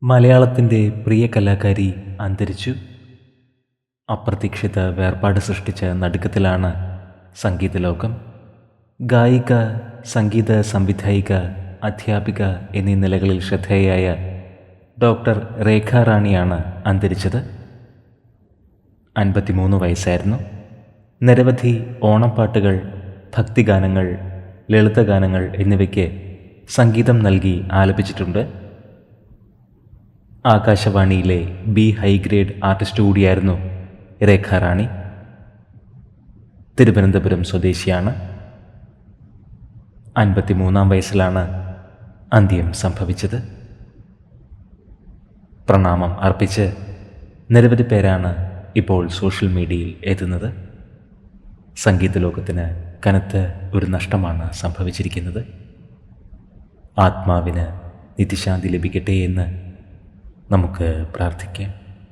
മലയാളത്തിൻ്റെ പ്രിയ കലാകാരി അന്തരിച്ചു. അപ്രതീക്ഷിത വേർപാട് സൃഷ്ടിച്ച നടുക്കത്തിലാണ് സംഗീത ലോകം. ഗായിക, സംഗീത സംവിധായിക, അധ്യാപിക എന്നീ നിലകളിൽ ശ്രദ്ധേയയായ ഡോക്ടർ രേഖ റാണിയാണ് അന്തരിച്ചത്. 53 വയസ്സായിരുന്നു. നിരവധി ഓണപ്പാട്ടുകൾ, ഭക്തിഗാനങ്ങൾ, ലളിതഗാനങ്ങൾ എന്നിവയ്ക്ക് സംഗീതം നൽകി ആലപിച്ചിട്ടുണ്ട്. ആകാശവാണിയിലെ ബി ഹൈഗ്രേഡ് ആർട്ടിസ്റ്റ് കൂടിയായിരുന്നു രേഖ റാണി. തിരുവനന്തപുരം സ്വദേശിയാണ്. 53 വയസ്സിലാണ് അന്ത്യം സംഭവിച്ചത്. പ്രണാമം അർപ്പിച്ച് നിരവധി പേരാണ് ഇപ്പോൾ സോഷ്യൽ മീഡിയയിൽ എത്തുന്നത്. സംഗീത ലോകത്തിന് കനത്ത ഒരു നഷ്ടമാണ് സംഭവിച്ചിരിക്കുന്നത്. ആത്മാവിന് നിത്യശാന്തി ലഭിക്കട്ടെ എന്ന് നമുക്ക് പ്രാർത്ഥിക്കാം.